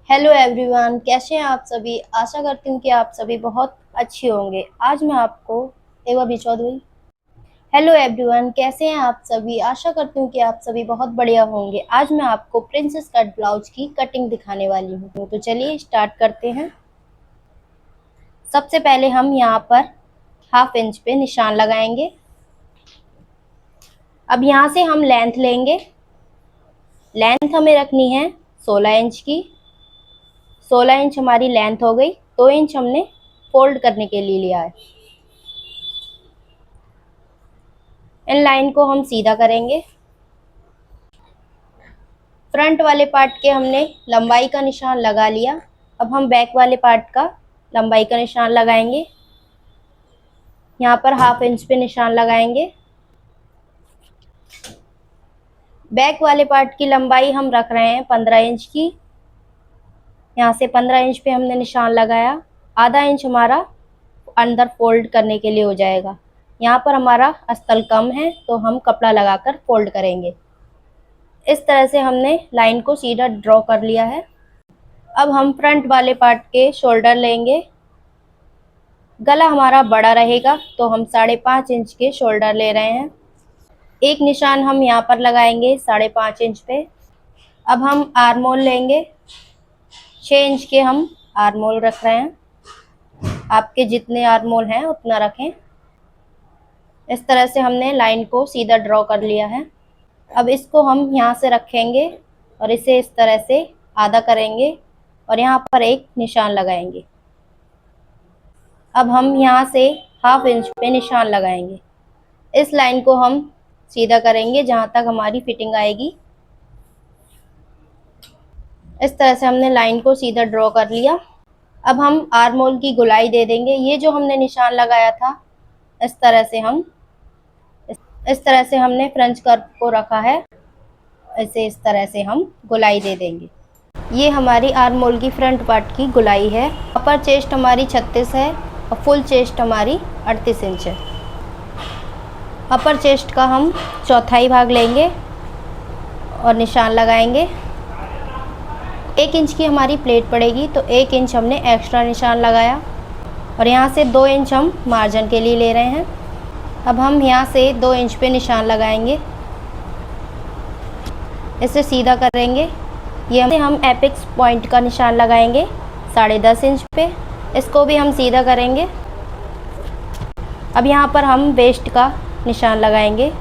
Hello everyone, कैसे हैं आप सभी। आशा करती हूँ कि आप सभी बहुत अच्छे होंगे। आज मैं आपको एक बार बिछवा दूँ। हेलो एवरीवन, कैसे हैं आप सभी। आशा करती हूँ कि आप सभी बहुत बढ़िया होंगे। आज मैं आपको प्रिंसेस कट ब्लाउज की कटिंग दिखाने वाली हूँ। तो चलिए स्टार्ट करते हैं। सबसे पहले हम यहाँ पर हाफ इंच पे निशान लगाएंगे। अब यहाँ से हम लेंथ लेंगे। लेंथ हमें रखनी है 16 इंच की। 16 इंच हमारी लेंथ हो गई। 2 इंच हमने फोल्ड करने के लिए लिया है। इन लाइन को हम सीधा करेंगे। फ्रंट वाले पार्ट के हमने लंबाई का निशान लगा लिया। अब हम बैक वाले पार्ट का लंबाई का निशान लगाएंगे। यहाँ पर हाफ इंच पे निशान लगाएंगे। बैक वाले पार्ट की लंबाई हम रख रहे हैं 15 इंच की। यहाँ से 15 इंच पे हमने निशान लगाया। आधा इंच हमारा अंदर फोल्ड करने के लिए हो जाएगा। यहाँ पर हमारा अस्तर कम है तो हम कपड़ा लगाकर फोल्ड करेंगे। इस तरह से हमने लाइन को सीधा ड्रॉ कर लिया है। अब हम फ्रंट वाले पार्ट के शोल्डर लेंगे। गला हमारा बड़ा रहेगा तो हम 5.5 इंच के शोल्डर ले रहे हैं। एक निशान हम यहाँ पर लगाएंगे 5.5 इंच पे। अब हम आर्मोल लेंगे। 6 इंच के हम आर्मोल रख रहे हैं। आपके जितने आर्मोल हैं उतना रखें। इस तरह से हमने लाइन को सीधा ड्रॉ कर लिया है। अब इसको हम यहाँ से रखेंगे और इसे इस तरह से आधा करेंगे और यहाँ पर एक निशान लगाएंगे। अब हम यहाँ से हाफ इंच पे निशान लगाएंगे। इस लाइन को हम सीधा करेंगे जहाँ तक हमारी फिटिंग आएगी। इस तरह से हमने लाइन को सीधा ड्रॉ कर लिया। अब हम आर्मोल की गोलाई दे देंगे। ये जो हमने निशान लगाया था इस तरह से हमने फ्रेंच कर्व को रखा है। ऐसे इस तरह से हम गोलाई दे देंगे। ये हमारी आर्मोल की फ्रंट पार्ट की गोलाई है। अपर चेस्ट हमारी 36 है और फुल चेस्ट हमारी 38 इंच है। अपर चेस्ट का हम चौथाई भाग लेंगे और निशान लगाएंगे। 1 इंच की हमारी प्लेट पड़ेगी तो 1 इंच हमने एक्स्ट्रा निशान लगाया और यहाँ से 2 इंच हम मार्जिन के लिए ले रहे हैं। अब हम यहाँ से 2 इंच पे निशान लगाएंगे। इसे सीधा करेंगे। ये हम एपेक्स पॉइंट का निशान लगाएंगे 10.5 इंच पे। इसको भी हम सीधा करेंगे। अब यहाँ पर हम वेस्ट का निशान लगाएंगे।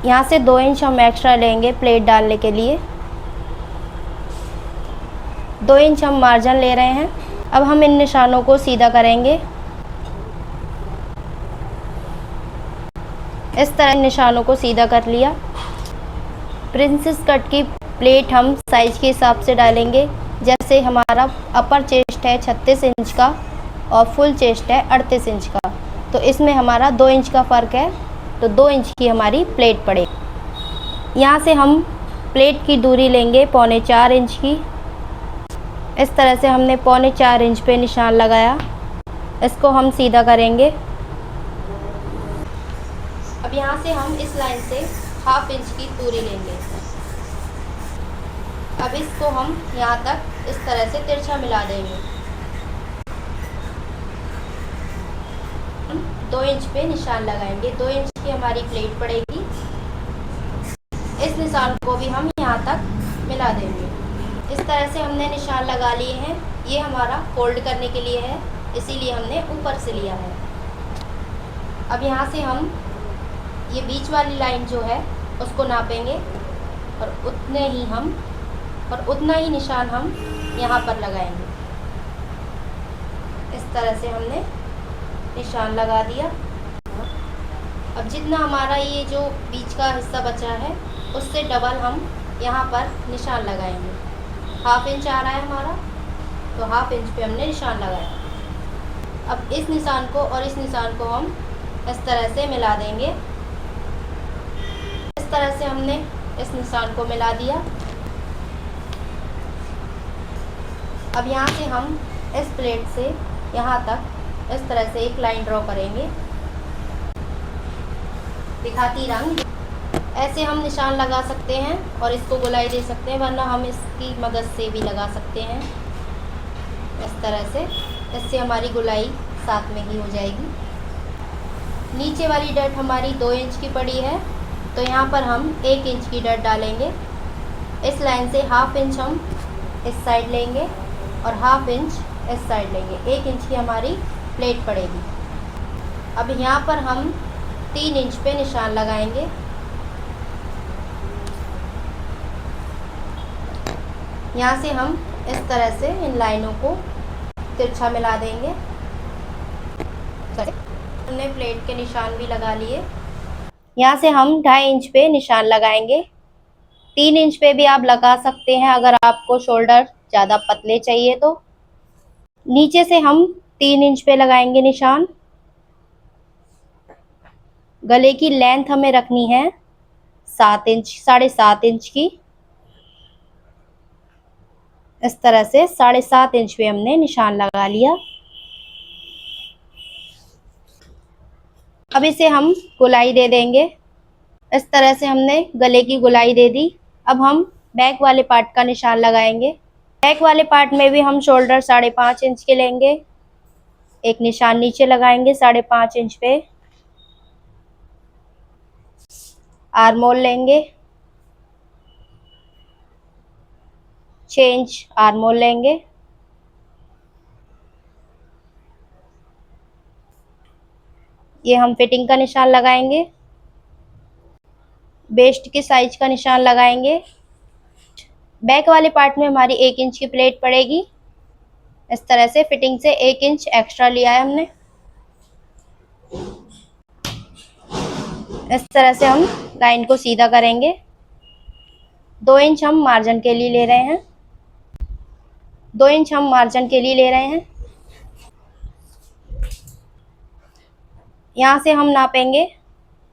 यहाँ से 2 इंच हम एक्स्ट्रा लेंगे प्लेट डालने के लिए। 2 इंच हम मार्जिन ले रहे हैं। अब हम इन निशानों को सीधा करेंगे। इस तरह निशानों को सीधा कर लिया। प्रिंसेस कट की प्लेट हम साइज के हिसाब से डालेंगे। जैसे हमारा अपर चेस्ट है 36 इंच का और फुल चेस्ट है 38 इंच का, तो इसमें हमारा 2 इंच का फ़र्क है, तो 2 इंच की हमारी प्लेट पड़ेगी। यहाँ से हम प्लेट की दूरी लेंगे 3.25 इंच की। इस तरह से हमने 3.25 इंच पे निशान लगाया। इसको हम सीधा करेंगे। अब यहाँ से हम इस लाइन से हाफ इंच की दूरी लेंगे। अब इसको हम यहाँ तक इस तरह से तिरछा मिला देंगे। 2 इंच पे निशान लगाएंगे। 2 इंच की हमारी प्लेट पड़ेगी। इस निशान को भी हम यहाँ तक मिला देंगे। इस तरह से हमने निशान लगा लिए हैं। ये हमारा फोल्ड करने के लिए है, इसीलिए हमने ऊपर से लिया है। अब यहाँ से हम ये बीच वाली लाइन जो है उसको नापेंगे और उतना ही निशान हम यहाँ पर लगाएंगे। इस तरह से हमने निशान लगा दिया। अब जितना हमारा ये जो बीच का हिस्सा बचा है उससे डबल हम यहाँ पर निशान लगाएंगे। हाफ इंच आ रहा है हमारा, तो हाफ इंच पे हमने निशान लगाया। अब इस निशान को और इस निशान को हम इस तरह से मिला देंगे। इस तरह से हमने इस निशान को मिला दिया। अब यहाँ से हम इस प्लेट से यहाँ तक इस तरह से एक लाइन ड्रॉ करेंगे। दिखाती रंग। ऐसे हम निशान लगा सकते हैं और इसको गोलाई दे सकते हैं, वरना हम इसकी मदद से भी लगा सकते हैं इस तरह से। इससे हमारी गोलाई साथ में ही हो जाएगी। नीचे वाली डट हमारी 2 इंच की पड़ी है, तो यहाँ पर हम 1 इंच की डट डालेंगे। इस लाइन से ½ इंच हम इस साइड लेंगे और ½ इंच इस साइड लेंगे। 1 इंच की हमारी प्लेट पड़ेगी। अब यहाँ पर हम 3 इंच पे निशान लगाएंगे। यहाँ से हम इस तरह से इन लाइनों को तिरछा मिला देंगे। हमने प्लेट के निशान भी लगा लिए। यहाँ से हम 2.5 इंच पे निशान लगाएंगे। 3 इंच पे भी आप लगा सकते हैं अगर आपको शोल्डर ज़्यादा पतले चाहिए तो। नीचे से हम 3 इंच पे लगाएंगे निशान। गले की लेंथ हमें रखनी है 7 इंच, 7.5 इंच की। इस तरह से 7.5 इंच पे हमने निशान लगा लिया। अब इसे हम गोलाई दे देंगे। इस तरह से हमने गले की गोलाई दे दी। अब हम बैक वाले पार्ट का निशान लगाएंगे। बैक वाले पार्ट में भी हम शोल्डर 5.5 इंच के लेंगे। एक निशान नीचे लगाएंगे 5.5 इंच पे। आर्म होल लेंगे, 6 इंच आर्म होल लेंगे। ये हम फिटिंग का निशान लगाएंगे। वेस्ट के साइज का निशान लगाएंगे। बैक वाले पार्ट में हमारी 1 इंच की प्लेट पड़ेगी। इस तरह से फिटिंग से 1 इंच एक्स्ट्रा लिया है हमने। इस तरह से हम लाइन को सीधा करेंगे। 2 इंच हम मार्जिन के लिए ले रहे हैं। 2 इंच हम मार्जिन के लिए ले रहे हैं। यहाँ से हम नापेंगे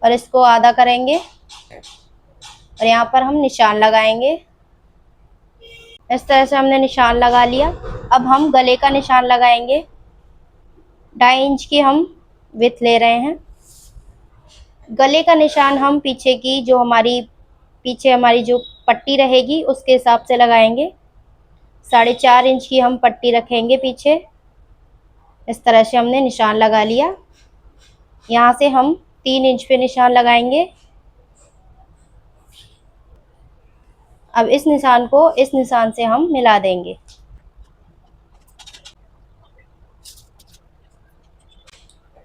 और इसको आधा करेंगे और यहाँ पर हम निशान लगाएंगे। इस तरह से हमने निशान लगा लिया। अब हम गले का निशान लगाएंगे। 2.5 इंच की हम विड्थ ले रहे हैं। गले का निशान हम पीछे हमारी जो पट्टी रहेगी उसके हिसाब से लगाएंगे। 4.5 इंच की हम पट्टी रखेंगे पीछे। इस तरह से हमने निशान लगा लिया। यहाँ से हम 3 इंच पे निशान लगाएंगे। अब इस निशान को इस निशान से हम मिला देंगे।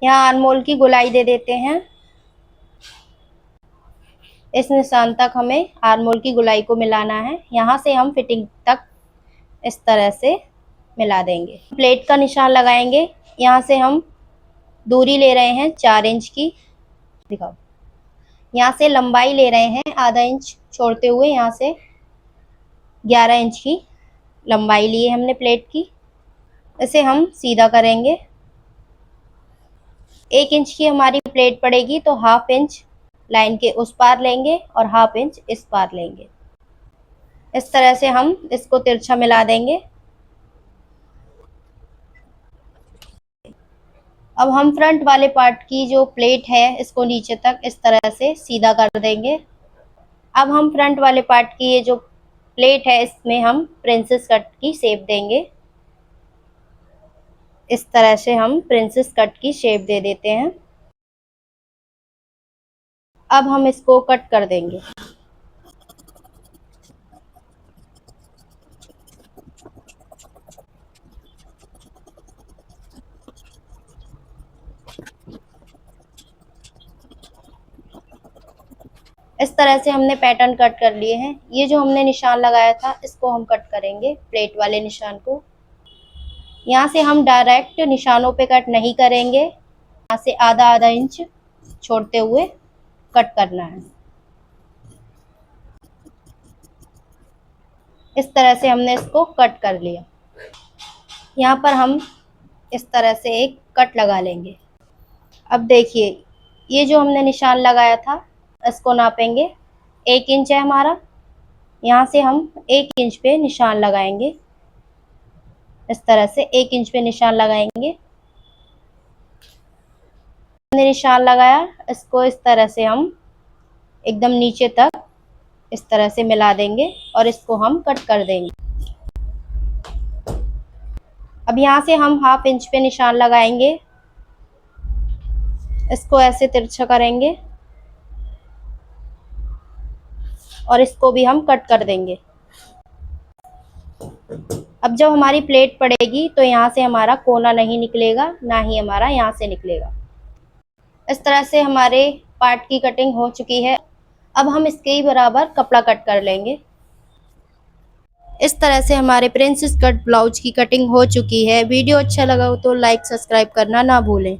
यहाँ आर्म होल की गोलाई दे देते हैं। इस निशान तक हमें आर्म होल की गोलाई को मिलाना है। यहाँ से हम फिटिंग तक इस तरह से मिला देंगे। प्लेट का निशान लगाएंगे। यहाँ से हम दूरी ले रहे हैं 4 इंच की। दिखाओ। यहाँ से लंबाई ले रहे हैं ½ इंच छोड़ते हुए। यहाँ से 11 इंच की लंबाई ली है हमने प्लेट की। इसे हम सीधा करेंगे। 1 इंच की हमारी प्लेट पड़ेगी, तो ½ इंच लाइन के उस पार लेंगे और ½ इंच इस पार लेंगे। इस तरह से हम इसको तिरछा मिला देंगे। अब हम फ्रंट वाले पार्ट की जो प्लेट है इसको नीचे तक इस तरह से सीधा कर देंगे। अब हम फ्रंट वाले पार्ट की ये जो प्लेट है इसमें हम प्रिंसेस कट की शेप देंगे। इस तरह से हम प्रिंसेस कट की शेप दे देते हैं। अब हम इसको कट कर देंगे। इस तरह से हमने पैटर्न कट कर लिए हैं। ये जो हमने निशान लगाया था इसको हम कट करेंगे, प्लेट वाले निशान को। यहाँ से हम डायरेक्ट निशानों पे कट नहीं करेंगे। यहाँ से आधा इंच छोड़ते हुए कट करना है। इस तरह से हमने इसको कट कर लिया। यहाँ पर हम इस तरह से एक कट लगा लेंगे। अब देखिए, ये जो हमने निशान लगाया था इसको नापेंगे। 1 इंच है हमारा। यहाँ से हम 1 इंच पे निशान लगाएंगे। इस तरह से 1 इंच पे निशान लगाएंगे। हमने निशान लगाया, इसको इस तरह से हम एकदम नीचे तक इस तरह से मिला देंगे और इसको हम कट कर देंगे। अब यहाँ से हम 1/2 इंच पे निशान लगाएंगे, इसको ऐसे तिरछा करेंगे और इसको भी हम कट कर देंगे। अब जब हमारी प्लेट पड़ेगी तो यहाँ से हमारा कोना नहीं निकलेगा, ना ही हमारा यहाँ से निकलेगा। इस तरह से हमारे पार्ट की कटिंग हो चुकी है। अब हम इसके ही बराबर कपड़ा कट कर लेंगे। इस तरह से हमारे प्रिंसेस कट ब्लाउज की कटिंग हो चुकी है। वीडियो अच्छा लगा हो तो लाइक सब्सक्राइब करना ना भूलें।